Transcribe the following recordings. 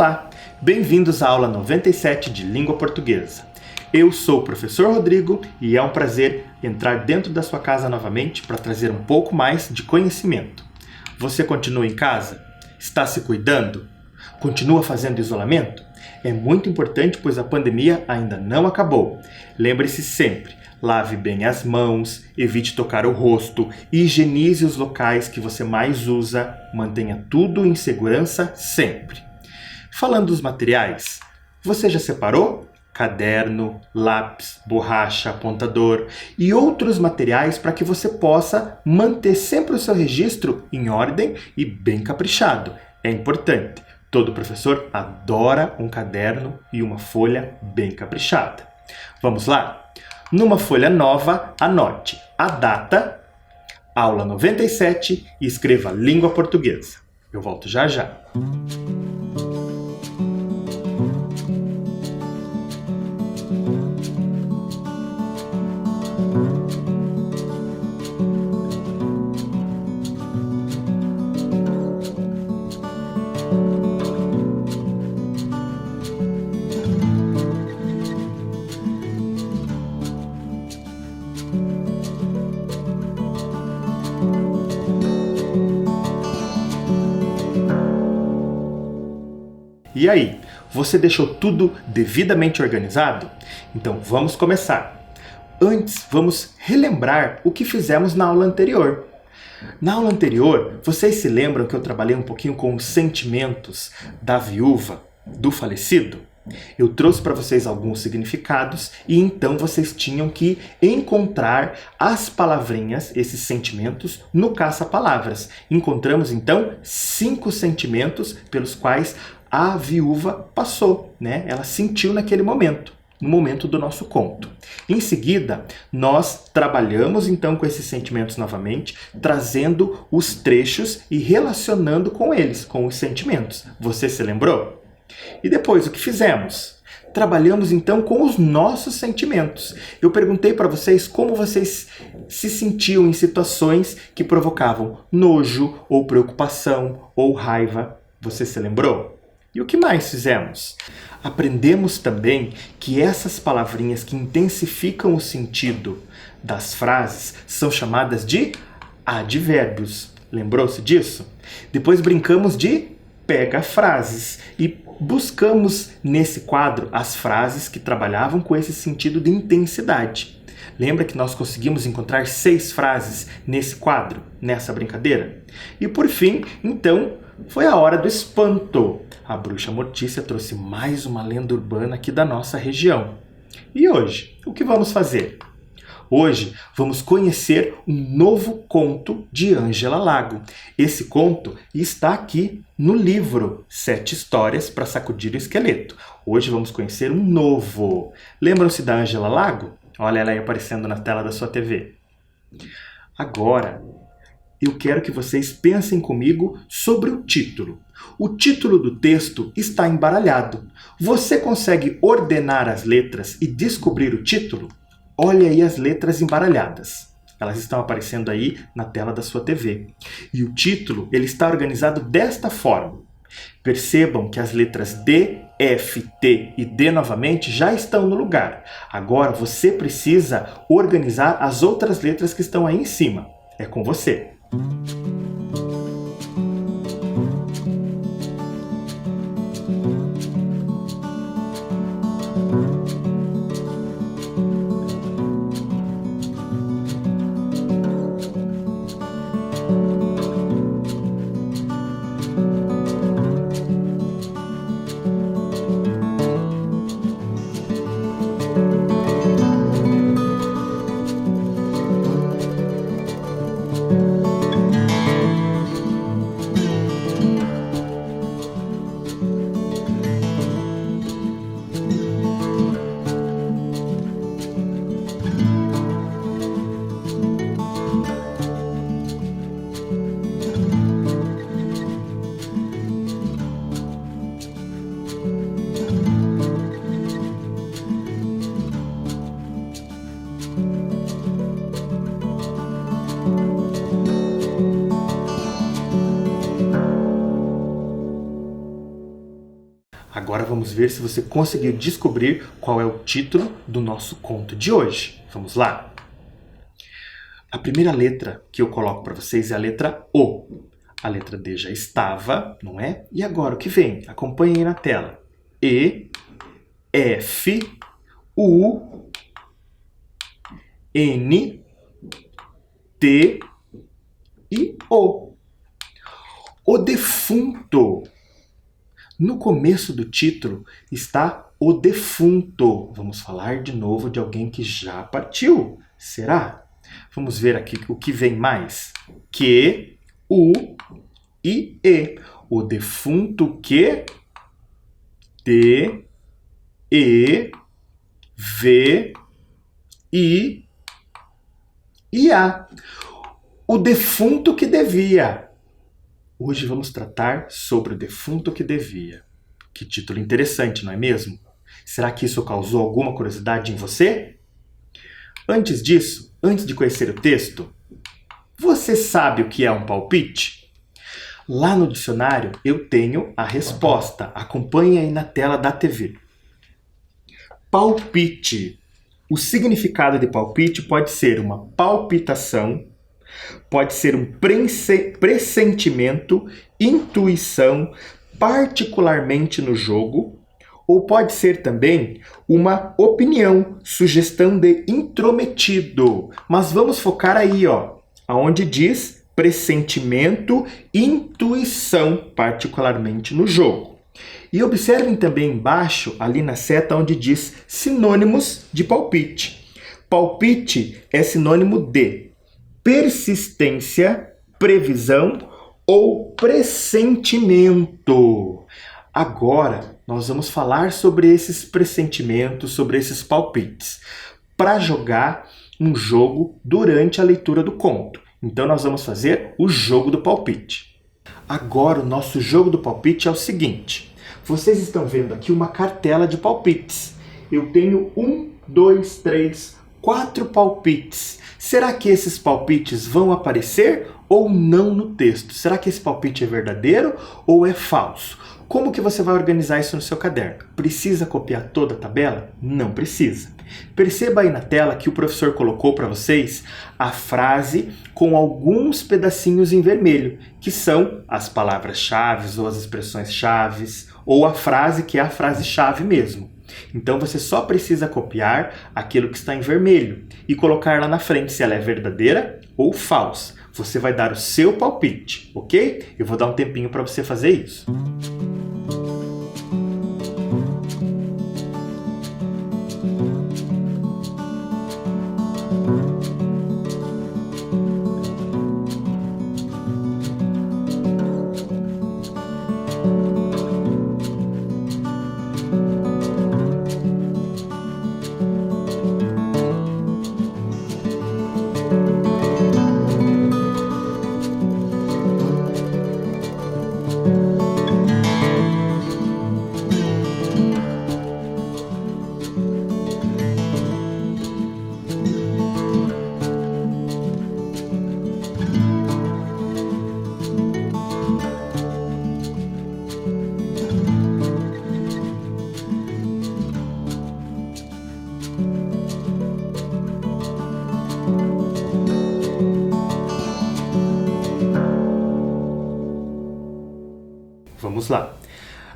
Olá, bem-vindos à aula 97 de Língua Portuguesa. Eu sou o professor Rodrigo e é um prazer entrar dentro da sua casa novamente para trazer um pouco mais de conhecimento. Você continua em casa? Está se cuidando? Continua fazendo isolamento? É muito importante, pois a pandemia ainda não acabou. Lembre-se sempre, lave bem as mãos, evite tocar o rosto, higienize os locais que você mais usa, mantenha tudo em segurança sempre. Falando dos materiais, você já separou? Caderno, lápis, borracha, apontador e outros materiais para que você possa manter sempre o seu registro em ordem e bem caprichado. É importante. Todo professor adora um caderno e uma folha bem caprichada. Vamos lá? Numa folha nova, anote a data, aula 97 e escreva língua portuguesa. Eu volto já já. E aí, você deixou tudo devidamente organizado? Então vamos começar. Antes, vamos relembrar o que fizemos na aula anterior. Na aula anterior, vocês se lembram que eu trabalhei um pouquinho com os sentimentos da viúva, do falecido? Eu trouxe para vocês alguns significados e então vocês tinham que encontrar as palavrinhas, esses sentimentos, no caça-palavras. Encontramos então 5 sentimentos pelos quais a viúva passou, né? Ela sentiu naquele momento, no momento do nosso conto. Em seguida, nós trabalhamos então com esses sentimentos novamente, trazendo os trechos e relacionando com eles, com os sentimentos. Você se lembrou? E depois, o que fizemos? Trabalhamos então com os nossos sentimentos. Eu perguntei para vocês como vocês se sentiam em situações que provocavam nojo, ou preocupação, ou raiva. Você se lembrou? E o que mais fizemos? Aprendemos também que essas palavrinhas que intensificam o sentido das frases são chamadas de advérbios. Lembrou-se disso? Depois brincamos de pega-frases e buscamos nesse quadro as frases que trabalhavam com esse sentido de intensidade. Lembra que nós conseguimos encontrar 6 frases nesse quadro, nessa brincadeira? E por fim, então, foi a hora do espanto. A bruxa Mortícia trouxe mais uma lenda urbana aqui da nossa região. E hoje, o que vamos fazer? Hoje vamos conhecer um novo conto de Ângela Lago. Esse conto está aqui no livro 7 Histórias para Sacudir o Esqueleto. Hoje vamos conhecer um novo. Lembram-se da Ângela Lago? Olha ela aí aparecendo na tela da sua TV. Agora, eu quero que vocês pensem comigo sobre o título. O título do texto está embaralhado. Você consegue ordenar as letras e descobrir o título? Olha aí as letras embaralhadas. Elas estão aparecendo aí na tela da sua TV. E o título ele está organizado desta forma. Percebam que as letras D, F, T e D novamente já estão no lugar. Agora você precisa organizar as outras letras que estão aí em cima. É com você. Agora vamos ver se você conseguiu descobrir qual é o título do nosso conto de hoje. Vamos lá? A primeira letra que eu coloco para vocês é a letra O. A letra D já estava, não é? E agora o que vem? Acompanhe aí na tela. E, F, U, N, T e O. O defunto. No começo do título está o defunto. Vamos falar de novo de alguém que já partiu. Será? Vamos ver aqui o que vem mais. Q, U e E. O defunto Q, D, E, V, I e A. O defunto que devia. Hoje vamos tratar sobre o defunto que devia. Que título interessante, não é mesmo? Será que isso causou alguma curiosidade em você? Antes disso, antes de conhecer o texto, você sabe o que é um palpite? Lá no dicionário eu tenho a resposta. Acompanhe aí na tela da TV. Palpite. O significado de palpite pode ser uma palpitação, pode ser um pressentimento, intuição, particularmente no jogo, ou pode ser também uma opinião, sugestão de intrometido. Mas vamos focar aí, aonde diz pressentimento, intuição, particularmente no jogo. E observem também embaixo, ali na seta, onde diz sinônimos de palpite. Palpite é sinônimo de persistência, previsão ou pressentimento. Agora, nós vamos falar sobre esses pressentimentos, sobre esses palpites, para jogar um jogo durante a leitura do conto. Então, nós vamos fazer o jogo do palpite. Agora, o nosso jogo do palpite é o seguinte. Vocês estão vendo aqui uma cartela de palpites. Eu tenho 1, 2, 3, 4 palpites. Será que esses palpites vão aparecer ou não no texto? Será que esse palpite é verdadeiro ou é falso? Como que você vai organizar isso no seu caderno? Precisa copiar toda a tabela? Não precisa. Perceba aí na tela que o professor colocou para vocês a frase com alguns pedacinhos em vermelho, que são as palavras-chave ou as expressões-chave, ou a frase que é a frase-chave mesmo. Então você só precisa copiar aquilo que está em vermelho e colocar lá na frente se ela é verdadeira ou falsa. Você vai dar o seu palpite, ok? Eu vou dar um tempinho para você fazer isso. Vamos lá.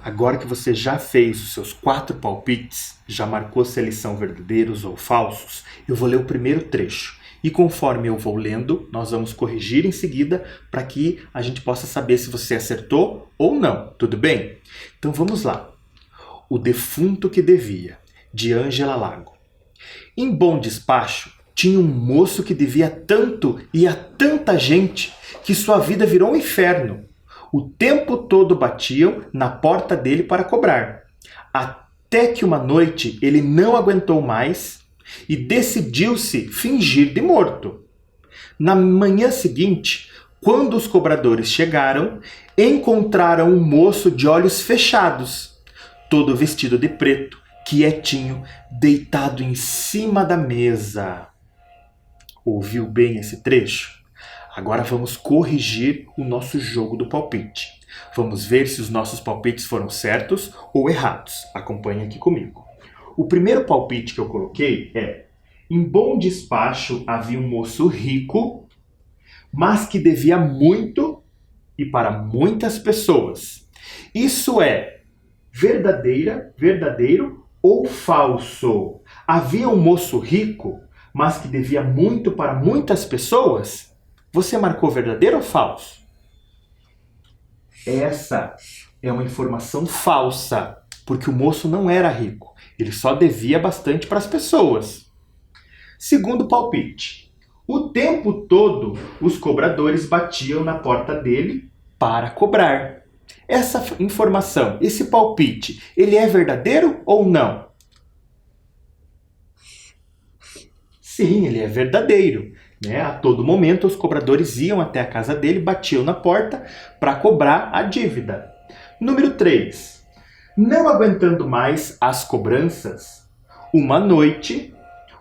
Agora que você já fez os seus 4 palpites, já marcou se eles são verdadeiros ou falsos, eu vou ler o primeiro trecho. E conforme eu vou lendo, nós vamos corrigir em seguida para que a gente possa saber se você acertou ou não. Tudo bem? Então vamos lá. O defunto que devia, de Ângela Lago. Em bom despacho, tinha um moço que devia tanto e a tanta gente que sua vida virou um inferno. O tempo todo batiam na porta dele para cobrar. Até que uma noite ele não aguentou mais e decidiu-se fingir de morto. Na manhã seguinte, quando os cobradores chegaram, encontraram um moço de olhos fechados, todo vestido de preto, quietinho, deitado em cima da mesa. Ouviu bem esse trecho? Agora vamos corrigir o nosso jogo do palpite. Vamos ver se os nossos palpites foram certos ou errados. Acompanhe aqui comigo. O primeiro palpite que eu coloquei é: em bom despacho havia um moço rico, mas que devia muito e para muitas pessoas. Isso é verdadeiro ou falso? Havia um moço rico, mas que devia muito para muitas pessoas? Você marcou verdadeiro ou falso? Essa é uma informação falsa, porque o moço não era rico. Ele só devia bastante para as pessoas. Segundo palpite: o tempo todo os cobradores batiam na porta dele para cobrar. Essa informação, esse palpite, ele é verdadeiro ou não? Sim, ele é verdadeiro. A todo momento os cobradores iam até a casa dele, batiam na porta para cobrar a dívida. Número 3. Não aguentando mais as cobranças, uma noite,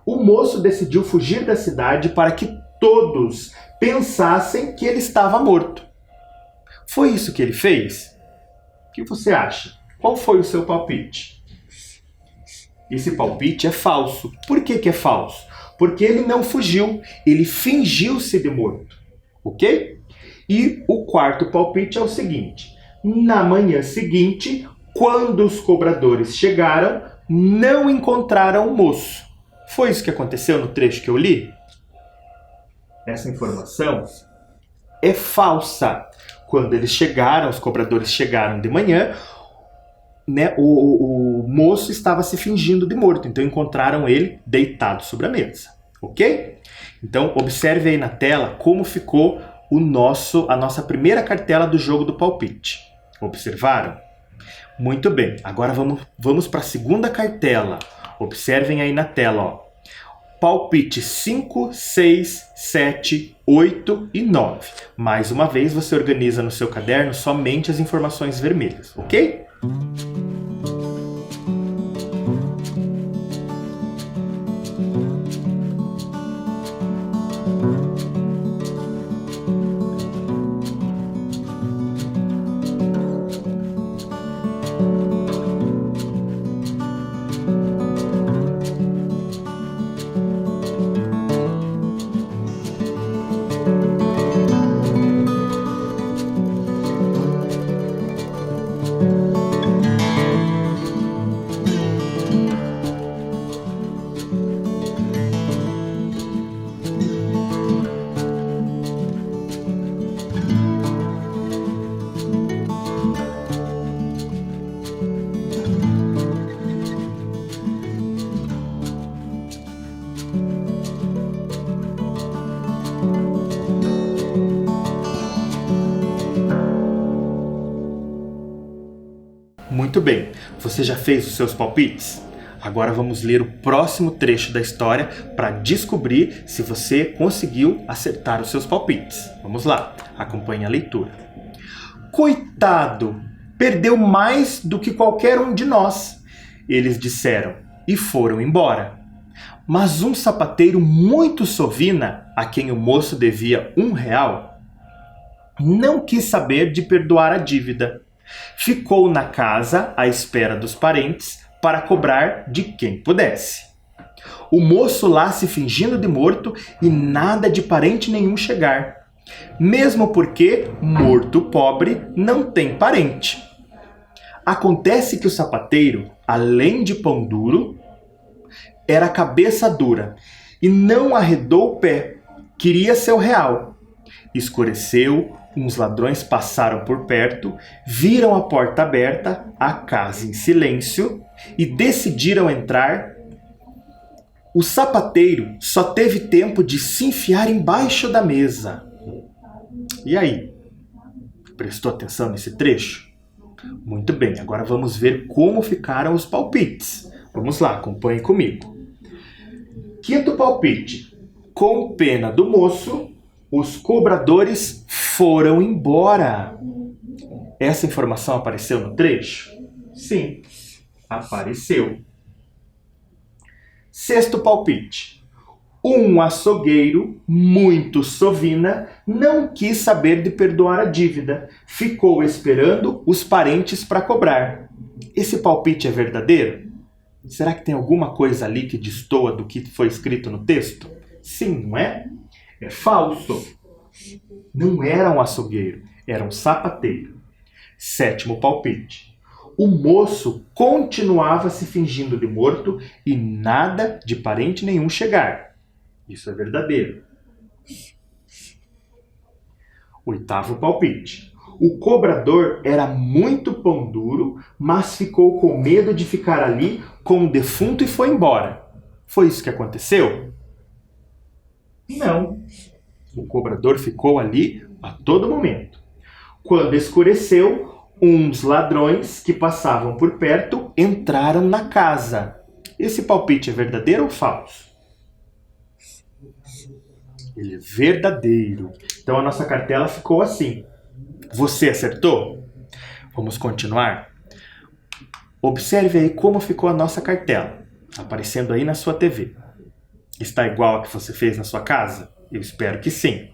o moço decidiu fugir da cidade para que todos pensassem que ele estava morto. Foi isso que ele fez? O que você acha? Qual foi o seu palpite? Esse palpite é falso. Por que é falso? Porque ele não fugiu, ele fingiu-se de morto. Ok? E o quarto palpite é o seguinte: na manhã seguinte, quando os cobradores chegaram, não encontraram o moço. Foi isso que aconteceu no trecho que eu li? Essa informação é falsa. Quando eles chegaram, os cobradores chegaram de manhã, o moço estava se fingindo de morto, então encontraram ele deitado sobre a mesa, ok? Então observe aí na tela como ficou a nossa primeira cartela do jogo do palpite. Observaram? Muito bem, agora vamos para a segunda cartela. Observem aí na tela, ó. Palpite 5, 6, 7, 8 e 9. Mais uma vez, você organiza no seu caderno somente as informações vermelhas, ok? Muito bem, você já fez os seus palpites? Agora vamos ler o próximo trecho da história para descobrir se você conseguiu acertar os seus palpites. Vamos lá, acompanhe a leitura. Coitado, perdeu mais do que qualquer um de nós, eles disseram e foram embora. Mas um sapateiro muito sovina, a quem o moço devia R$1, não quis saber de perdoar a dívida. Ficou na casa à espera dos parentes para cobrar de quem pudesse. O moço lá se fingindo de morto e nada de parente nenhum chegar. Mesmo porque morto pobre não tem parente. Acontece que o sapateiro, além de pão duro, era cabeça dura e não arredou o pé. Queria seu R$1. Escureceu, uns ladrões passaram por perto, viram a porta aberta, a casa em silêncio e decidiram entrar. O sapateiro só teve tempo de se enfiar embaixo da mesa. E aí? Prestou atenção nesse trecho? Muito bem, agora vamos ver como ficaram os palpites. Vamos lá, acompanhe comigo. Quinto palpite. Com pena do moço, os cobradores foram embora. Essa informação apareceu no trecho? Sim, apareceu. Sexto palpite. Um açougueiro, muito sovina, não quis saber de perdoar a dívida. Ficou esperando os parentes para cobrar. Esse palpite é verdadeiro? Será que tem alguma coisa ali que destoa do que foi escrito no texto? Sim, não é? É falso. Não era um açougueiro, era um sapateiro. Sétimo palpite. O moço continuava se fingindo de morto e nada de parente nenhum chegar. Isso é verdadeiro. Oitavo palpite. O cobrador era muito pão duro, mas ficou com medo de ficar ali com o defunto e foi embora. Foi isso que aconteceu? Não. O cobrador ficou ali a todo momento. Quando escureceu, uns ladrões que passavam por perto entraram na casa. Esse palpite é verdadeiro ou falso? Ele é verdadeiro. Então a nossa cartela ficou assim. Você acertou? Vamos continuar? Observe aí como ficou a nossa cartela, aparecendo aí na sua TV. Está igual a que você fez na sua casa? Eu espero que sim.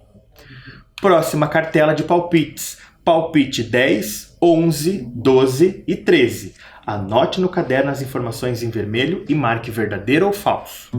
Próxima cartela de palpites. Palpite 10, 11, 12 e 13. Anote no caderno as informações em vermelho e marque verdadeiro ou falso.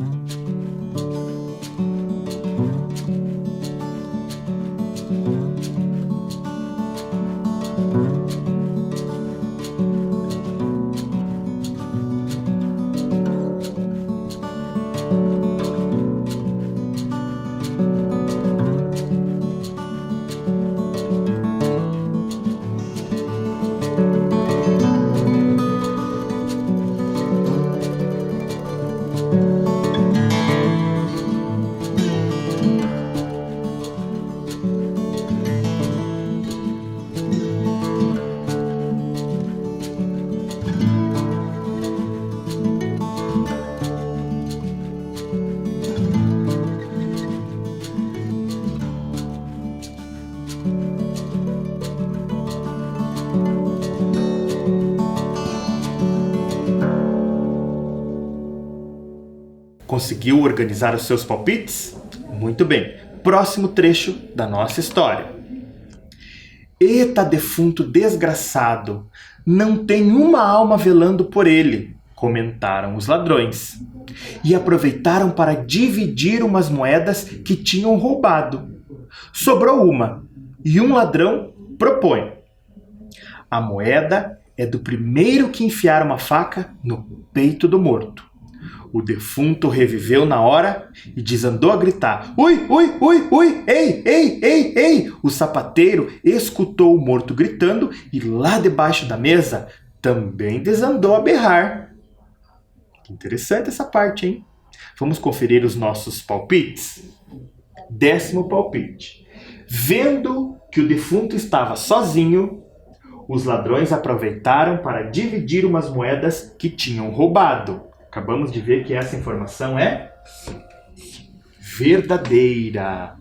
Conseguiu organizar os seus palpites? Muito bem. Próximo trecho da nossa história. Eita, defunto desgraçado! Não tem uma alma velando por ele, comentaram os ladrões. E aproveitaram para dividir umas moedas que tinham roubado. Sobrou uma, e um ladrão propõe: a moeda é do primeiro que enfiar uma faca no peito do morto. O defunto reviveu na hora e desandou a gritar: ui, ui, ui, ui, ei, ei, ei, ei! O sapateiro escutou o morto gritando e lá debaixo da mesa também desandou a berrar. Que interessante essa parte, hein? Vamos conferir os nossos palpites? 10º palpite. Vendo que o defunto estava sozinho, os ladrões aproveitaram para dividir umas moedas que tinham roubado. Acabamos de ver que essa informação é verdadeira.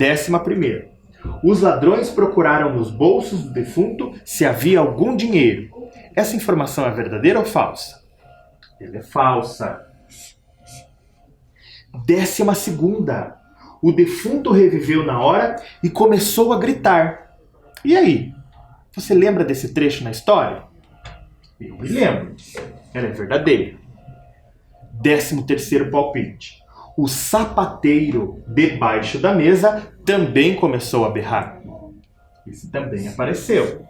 11º. Os ladrões procuraram nos bolsos do defunto se havia algum dinheiro. Essa informação é verdadeira ou falsa? Ela é falsa. 12ª. O defunto reviveu na hora e começou a gritar. E aí? Você lembra desse trecho na história? Eu me lembro. Ela é verdadeira. 13º palpite. O sapateiro debaixo da mesa também começou a berrar. Isso também apareceu.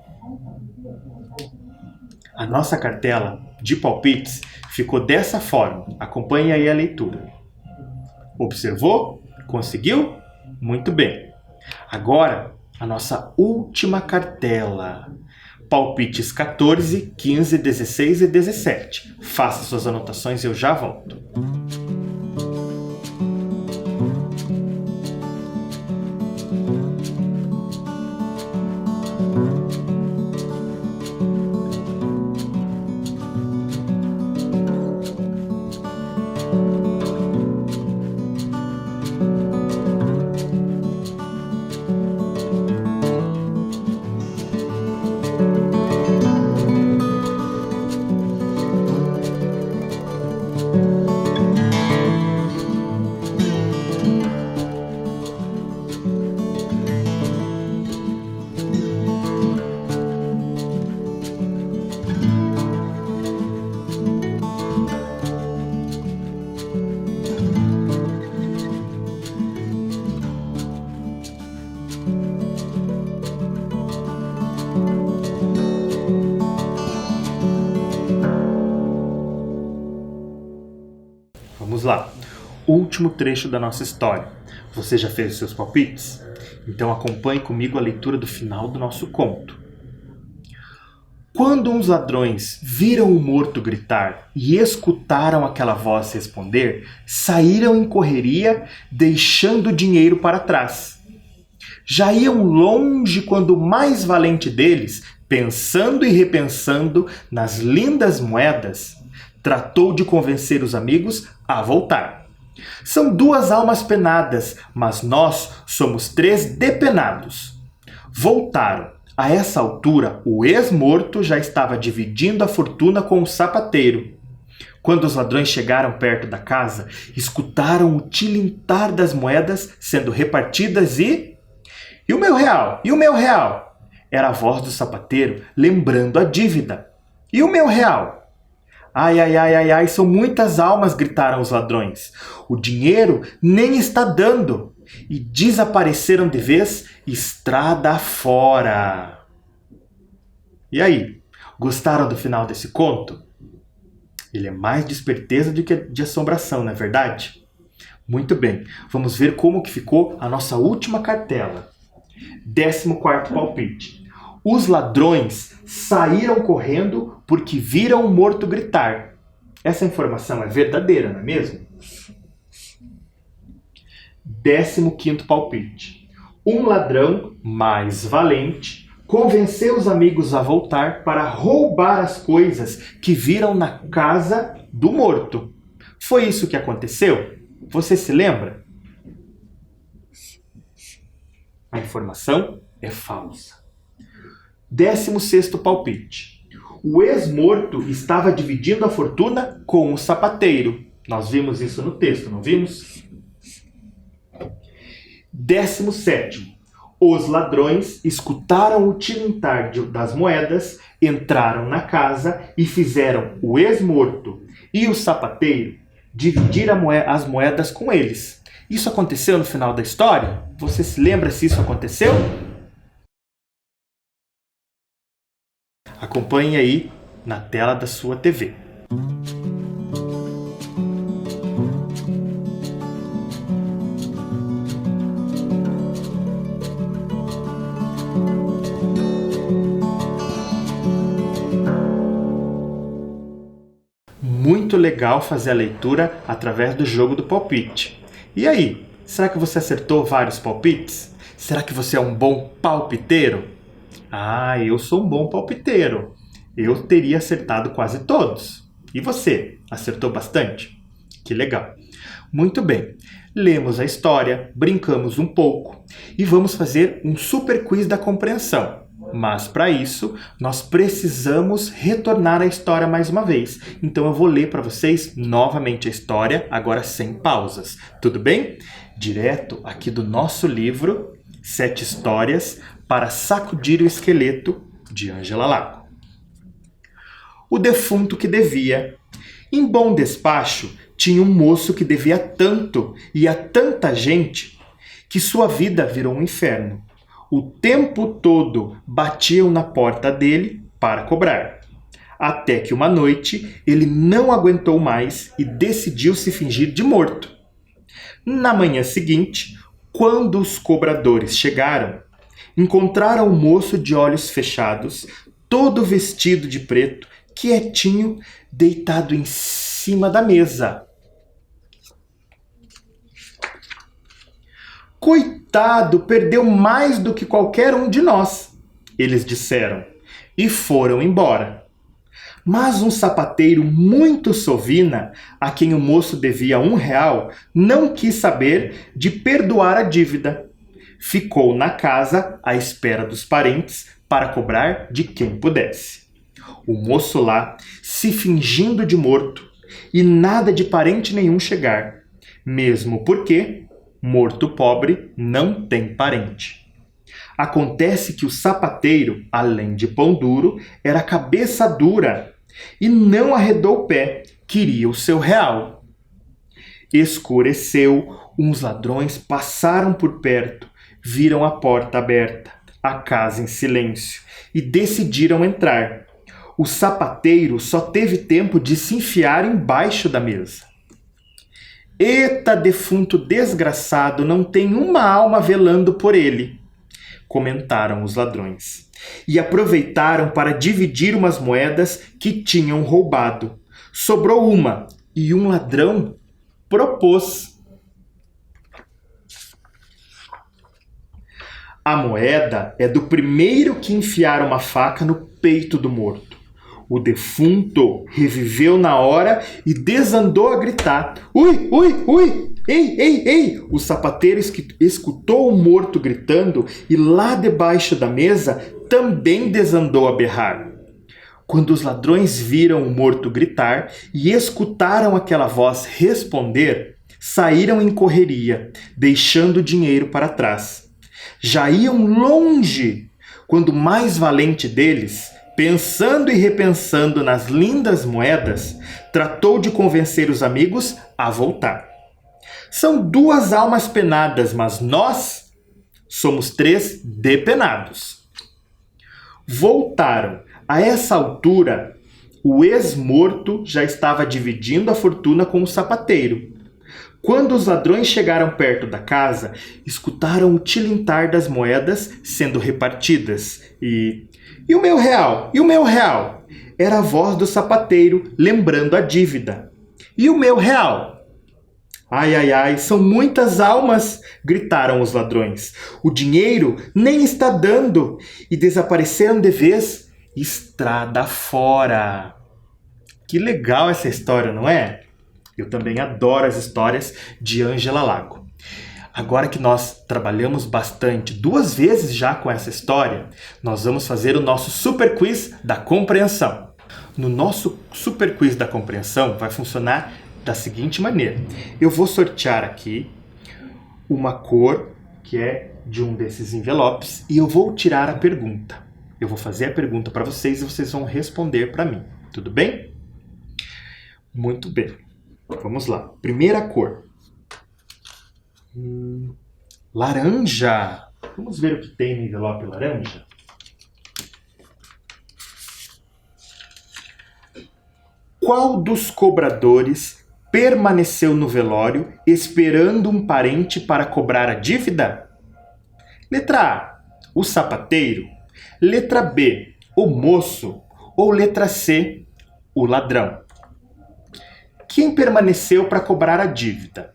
A nossa cartela de palpites ficou dessa forma. Acompanhe aí a leitura. Observou? Conseguiu? Muito bem. Agora, a nossa última cartela. Palpites 14, 15, 16 e 17. Faça suas anotações e eu já volto. lá. Último trecho da nossa história. Você já fez os seus palpites? Então acompanhe comigo a leitura do final do nosso conto. Quando uns ladrões viram o morto gritar e escutaram aquela voz responder, saíram em correria, deixando o dinheiro para trás. Já iam longe quando o mais valente deles, pensando e repensando nas lindas moedas, tratou de convencer os amigos a voltar. São 2 almas penadas, mas nós somos 3 depenados. Voltaram. A essa altura, o ex-morto já estava dividindo a fortuna com o sapateiro. Quando os ladrões chegaram perto da casa, escutaram o tilintar das moedas sendo repartidas e o meu real? E o meu real? Era a voz do sapateiro lembrando a dívida. E o meu real? Ai, ai, ai, ai, ai, são muitas almas, gritaram os ladrões. O dinheiro nem está dando. E desapareceram de vez estrada fora. E aí, gostaram do final desse conto? Ele é mais de esperteza do que de assombração, não é verdade? Muito bem, vamos ver como que ficou a nossa última cartela. 14º palpite. Os ladrões saíram correndo porque viram o morto gritar. Essa informação é verdadeira, não é mesmo? 15º palpite. Um ladrão mais valente convenceu os amigos a voltar para roubar as coisas que viram na casa do morto. Foi isso que aconteceu? Você se lembra? A informação é falsa. 16º palpite. O ex-morto estava dividindo a fortuna com o sapateiro. Nós vimos isso no texto, não vimos? 17º. Os ladrões escutaram o tilintar das moedas, entraram na casa e fizeram o ex-morto e o sapateiro dividir as moedas com eles. Isso aconteceu no final da história? Você se lembra se isso aconteceu? Acompanhe aí na tela da sua TV. Muito legal fazer a leitura através do jogo do palpite. E aí, será que você acertou vários palpites? Será que você é um bom palpiteiro? Ah, eu sou um bom palpiteiro. Eu teria acertado quase todos. E você, acertou bastante? Que legal. Muito bem. Lemos a história, brincamos um pouco e vamos fazer um super quiz da compreensão. Mas para isso, nós precisamos retornar à história mais uma vez. Então eu vou ler para vocês novamente a história, agora sem pausas. Tudo bem? Direto aqui do nosso livro, 7 Histórias para Sacudir o Esqueleto, de Ângela Lago. O defunto que devia. Em bom despacho, tinha um moço que devia tanto e a tanta gente que sua vida virou um inferno. O tempo todo batiam na porta dele para cobrar. Até que uma noite ele não aguentou mais e decidiu se fingir de morto. Na manhã seguinte, quando os cobradores chegaram, encontraram o moço de olhos fechados, todo vestido de preto, quietinho, deitado em cima da mesa. Coitado, perdeu mais do que qualquer um de nós, eles disseram, e foram embora. Mas um sapateiro muito sovina, a quem o moço devia R$1, não quis saber de perdoar a dívida. Ficou na casa à espera dos parentes para cobrar de quem pudesse. O moço lá, se fingindo de morto, e nada de parente nenhum chegar, mesmo porque morto pobre não tem parente. Acontece que o sapateiro, além de pão duro, era cabeça dura e não arredou o pé, queria o seu R$1. Escureceu, uns ladrões passaram por perto, viram a porta aberta, a casa em silêncio e decidiram entrar. O sapateiro só teve tempo de se enfiar embaixo da mesa. Eita, defunto desgraçado, não tem uma alma velando por ele, comentaram os ladrões. E aproveitaram para dividir umas moedas que tinham roubado. Sobrou uma, e um ladrão propôs. A moeda é do primeiro que enfiar uma faca no peito do morto. O defunto reviveu na hora e desandou a gritar. Ui, ui, ui! Ei, ei, ei! O sapateiro escutou o morto gritando e lá debaixo da mesa também desandou a berrar. Quando os ladrões viram o morto gritar e escutaram aquela voz responder, saíram em correria, deixando o dinheiro para trás. Já iam longe quando o mais valente deles, pensando e repensando nas lindas moedas, tratou de convencer os amigos a voltar. São 2 almas penadas, mas nós somos 3 depenados. Voltaram. A essa altura, o ex-morto já estava dividindo a fortuna com o sapateiro. Quando os ladrões chegaram perto da casa, escutaram o tilintar das moedas sendo repartidas. E o meu real? E o meu real? Era a voz do sapateiro lembrando a dívida. E o meu real? Ai, ai, ai, são muitas almas, gritaram os ladrões. O dinheiro nem está dando e desapareceram de vez estrada fora. Que legal essa história, não é? Eu também adoro as histórias de Ângela Lago. Agora que nós trabalhamos bastante, 2 vezes já com essa história, nós vamos fazer o nosso super quiz da compreensão. No nosso super quiz da compreensão vai funcionar da seguinte maneira. Eu vou sortear aqui uma cor que é de um desses envelopes e eu vou tirar a pergunta. Eu vou fazer a pergunta para vocês e vocês vão responder para mim. Tudo bem? Muito bem. Vamos lá. Primeira cor. Laranja. Vamos ver o que tem no envelope laranja. Qual dos cobradores permaneceu no velório esperando um parente para cobrar a dívida? Letra A, o sapateiro. Letra B, o moço. Ou letra C, o ladrão. Quem permaneceu para cobrar a dívida?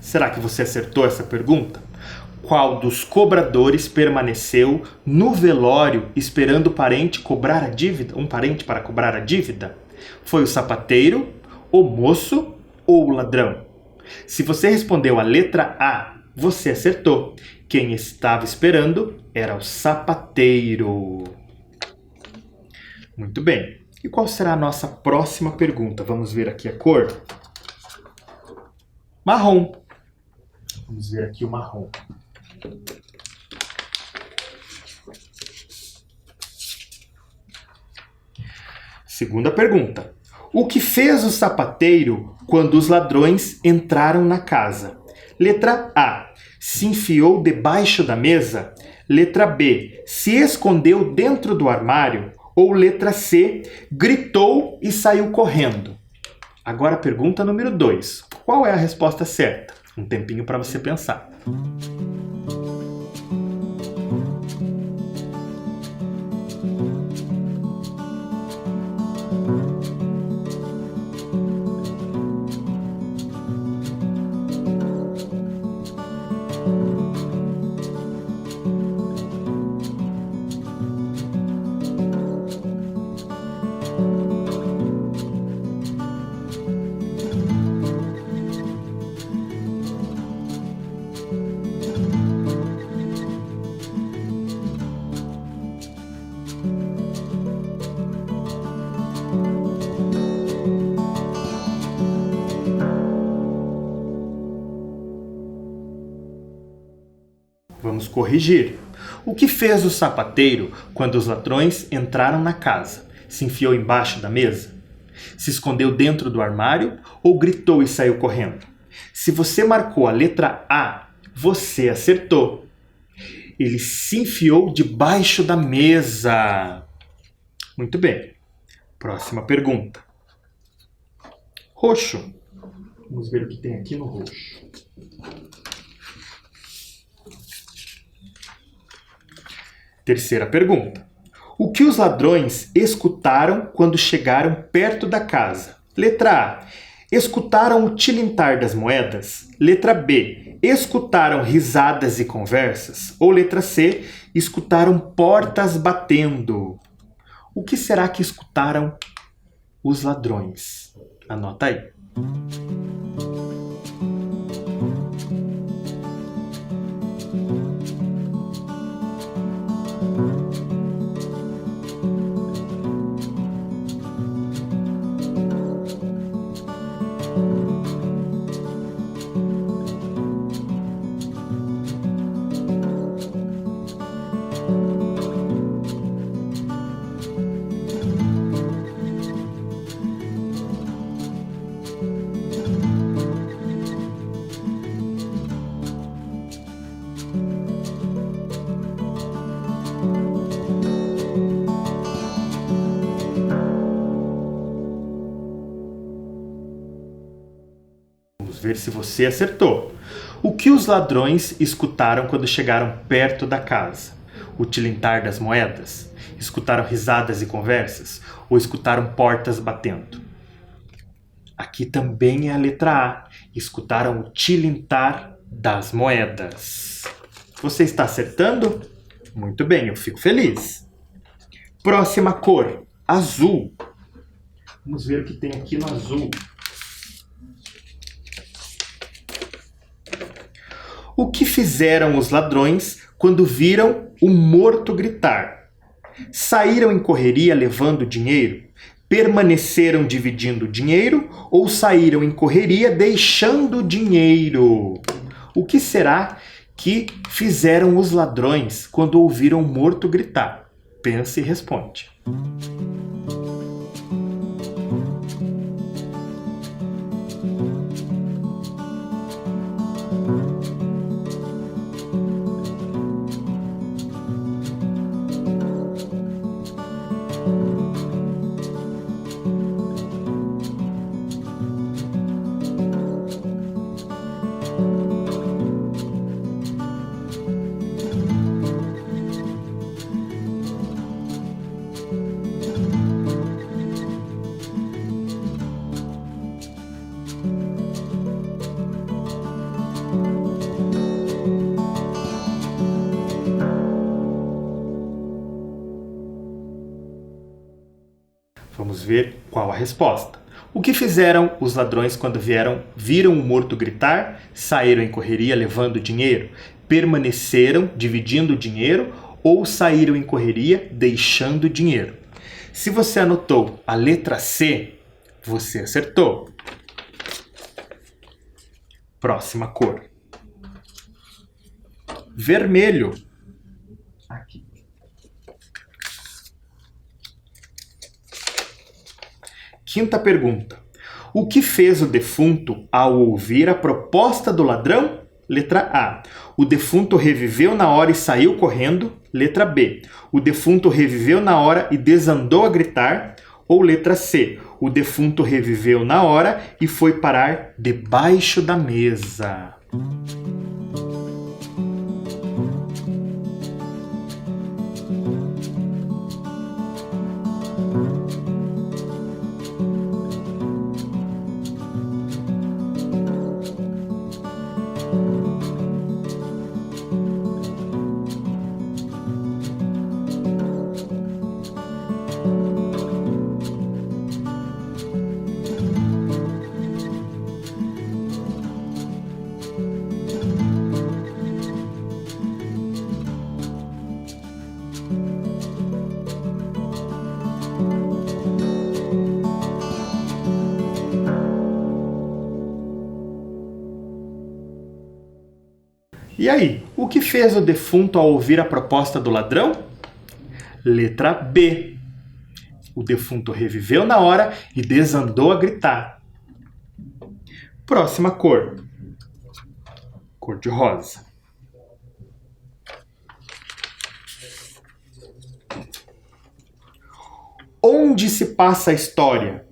Será que você acertou essa pergunta? Qual dos cobradores permaneceu no velório esperando o parente cobrar a dívida? Um parente para cobrar a dívida? Foi o sapateiro, o moço ou o ladrão? Se você respondeu a letra A, você acertou. Quem estava esperando era o sapateiro. Muito bem. E qual será a nossa próxima pergunta? Vamos ver aqui a cor. Marrom. Vamos ver aqui o marrom. Segunda pergunta. O que fez o sapateiro quando os ladrões entraram na casa? Letra A. Se enfiou debaixo da mesa. Letra B. Se escondeu dentro do armário. Ou letra C. Gritou e saiu correndo. Agora a pergunta número 2. Qual é a resposta certa? Um tempinho para você pensar. corrigir. O que fez o sapateiro quando os ladrões entraram na casa? Se enfiou embaixo da mesa? Se escondeu dentro do armário ou gritou e saiu correndo? Se você marcou a letra A, você acertou. Ele se enfiou debaixo da mesa. Muito bem. Próxima pergunta. Roxo. Vamos ver o que tem aqui no roxo. Terceira pergunta. O que os ladrões escutaram quando chegaram perto da casa? Letra A. Escutaram o tilintar das moedas? Letra B. Escutaram risadas e conversas? Ou letra C. Escutaram portas batendo? O que será que escutaram os ladrões? Anota aí. Vamos ver se você acertou. O que os ladrões escutaram quando chegaram perto da casa? O tilintar das moedas? Escutaram risadas e conversas? Ou escutaram portas batendo? Aqui também é a letra A. Escutaram o tilintar das moedas. Você está acertando? Muito bem, eu fico feliz. Próxima cor, azul. Vamos ver o que tem aqui no azul. O que fizeram os ladrões quando viram o morto gritar? Saíram em correria levando dinheiro? Permaneceram dividindo dinheiro? Ou saíram em correria deixando dinheiro? O que será que fizeram os ladrões quando ouviram o morto gritar? Pense e responde. Vamos ver qual a resposta. O que fizeram os ladrões quando viram o morto gritar? Saíram em correria levando dinheiro? Permaneceram dividindo o dinheiro? Ou saíram em correria deixando dinheiro? Se você anotou a letra C, você acertou. Próxima cor. Vermelho. Aqui. Quinta pergunta. O que fez o defunto ao ouvir a proposta do ladrão? Letra A. O defunto reviveu na hora e saiu correndo. Letra B. O defunto reviveu na hora e desandou a gritar. Ou letra C. O defunto reviveu na hora e foi parar debaixo da mesa. E aí, o que fez o defunto ao ouvir a proposta do ladrão? Letra B. O defunto reviveu na hora e desandou a gritar. Próxima cor. Cor de rosa. Onde se passa a história?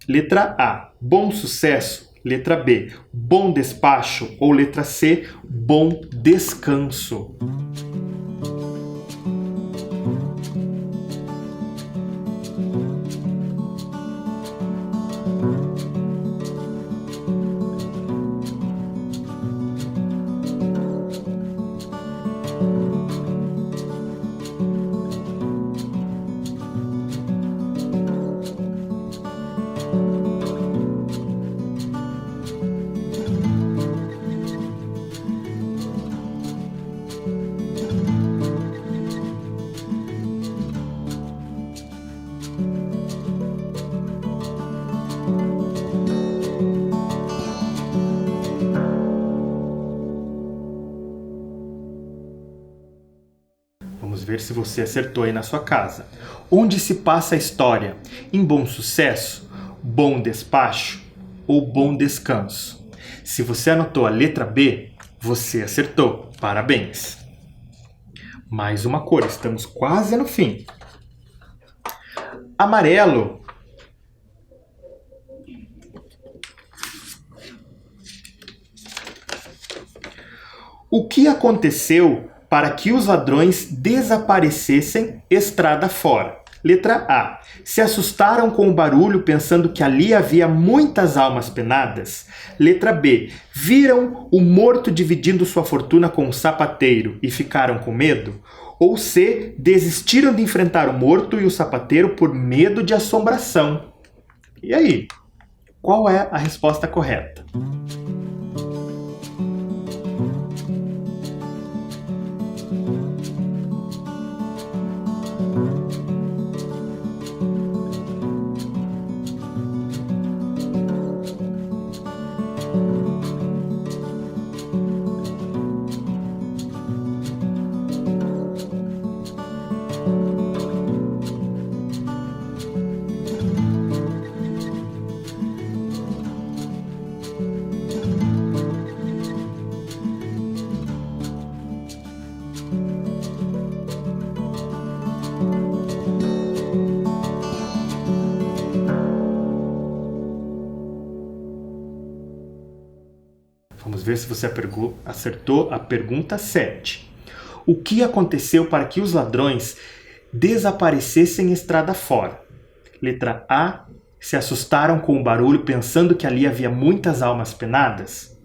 Letra A, Bom Sucesso. Letra B, Bom Despacho. Ou letra C, Bom Descanso. Vamos ver se você acertou aí na sua casa. Onde se passa a história? Em Bom Sucesso, Bom Despacho ou Bom Descanso? Se você anotou a letra B, você acertou. Parabéns! Mais uma cor, estamos quase no fim. Amarelo. O que aconteceu para que os ladrões desaparecessem estrada fora? Letra A. Se assustaram com o barulho pensando que ali havia muitas almas penadas? Letra B. Viram o morto dividindo sua fortuna com o sapateiro e ficaram com medo? Ou C. Desistiram de enfrentar o morto e o sapateiro por medo de assombração? E aí? Qual é a resposta correta? Vamos ver se você acertou a pergunta 7. O que aconteceu para que os ladrões desaparecessem estrada fora? Letra A. Se assustaram com o barulho pensando que ali havia muitas almas penadas?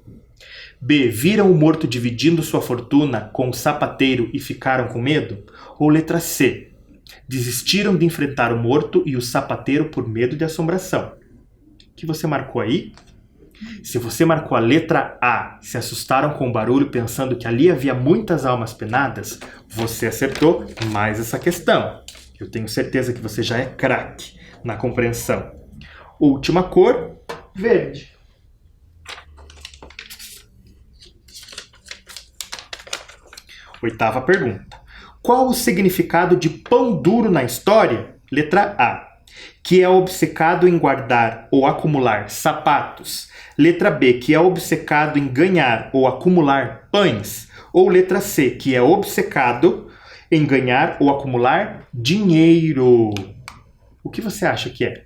B. Viram o morto dividindo sua fortuna com o sapateiro e ficaram com medo? Ou letra C. Desistiram de enfrentar o morto e o sapateiro por medo de assombração? O que você marcou aí? Se você marcou a letra A, se assustaram com o barulho pensando que ali havia muitas almas penadas, você acertou mais essa questão. Eu tenho certeza que você já é craque na compreensão. Última cor, verde. Oitava pergunta. Qual o significado de pão duro na história? Letra A. Que é obcecado em guardar ou acumular sapatos. Letra B, que é obcecado em ganhar ou acumular pães. Ou letra C, que é obcecado em ganhar ou acumular dinheiro. O que você acha que é?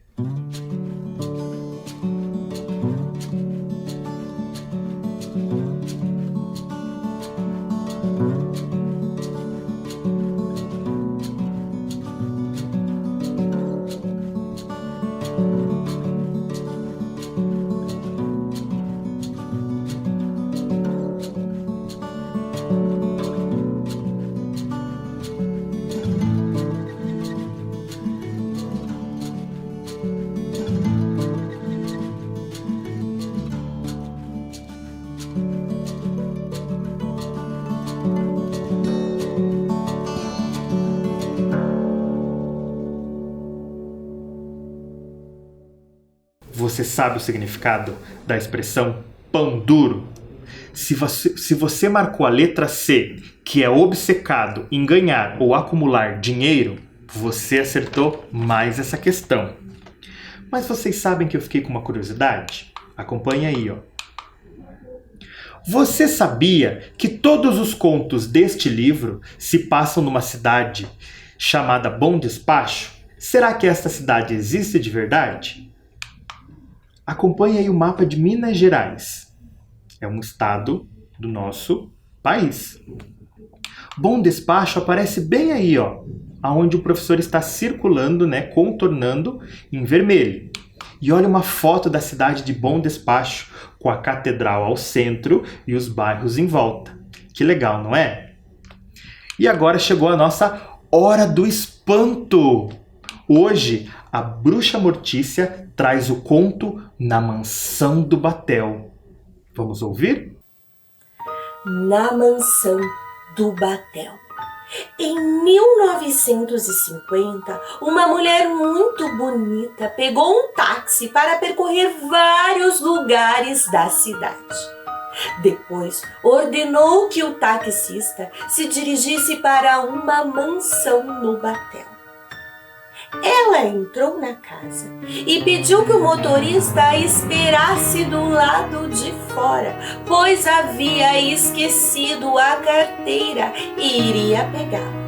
Você sabe o significado da expressão pão duro? Se você marcou a letra C, que é obcecado em ganhar ou acumular dinheiro, você acertou mais essa questão. Mas vocês sabem que eu fiquei com uma curiosidade? Acompanhe aí, ó. Você sabia que todos os contos deste livro se passam numa cidade chamada Bom Despacho? Será que esta cidade existe de verdade? Acompanhe aí o mapa de Minas Gerais. É um estado do nosso país. Bom Despacho aparece bem aí, ó, aonde o professor está circulando, né, contornando em vermelho. E olha uma foto da cidade de Bom Despacho, com a catedral ao centro e os bairros em volta. Que legal, não é? E agora chegou a nossa Hora do Espanto. Hoje, a Bruxa Mortícia traz o conto Na Mansão do Batel. Vamos ouvir? Na Mansão do Batel. Em 1950, uma mulher muito bonita pegou um táxi para percorrer vários lugares da cidade. Depois, ordenou que o taxista se dirigisse para uma mansão no Batel. Ela entrou na casa e pediu que o motorista a esperasse do lado de fora, pois havia esquecido a carteira e iria pegá-la.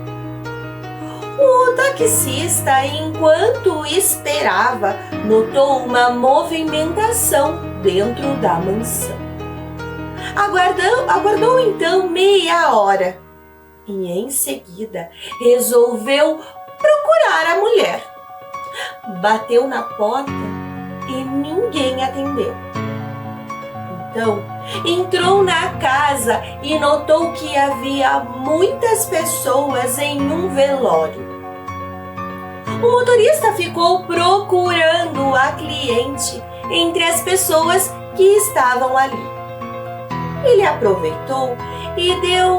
O taxista, enquanto esperava, notou uma movimentação dentro da mansão. Aguardou então meia hora e, em seguida, resolveu procurar a mulher. Bateu na porta e ninguém atendeu. Então, entrou na casa e notou que havia muitas pessoas em um velório. O motorista ficou procurando a cliente entre as pessoas que estavam ali. Ele aproveitou e deu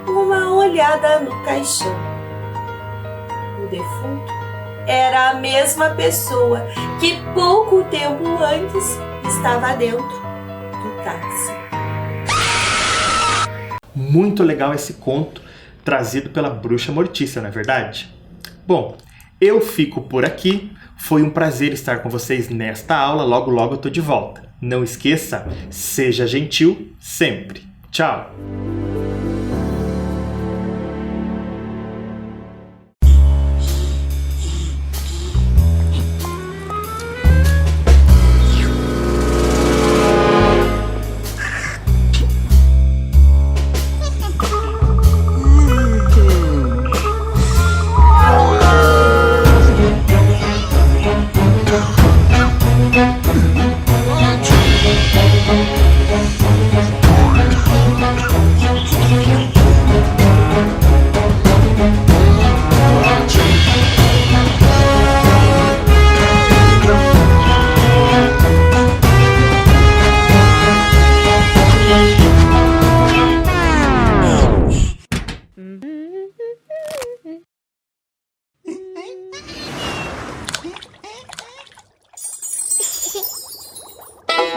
uma olhada no caixão. O defunto era a mesma pessoa que pouco tempo antes estava dentro do táxi. Muito legal esse conto trazido pela Bruxa Mortícia, não é verdade? Bom, eu fico por aqui. Foi um prazer estar com vocês nesta aula. Logo, logo eu tô de volta. Não esqueça, seja gentil sempre. Tchau!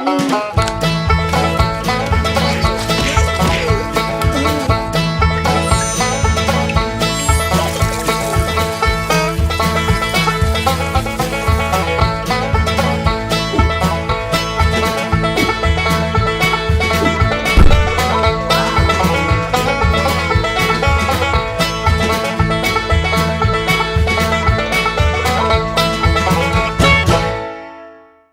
Música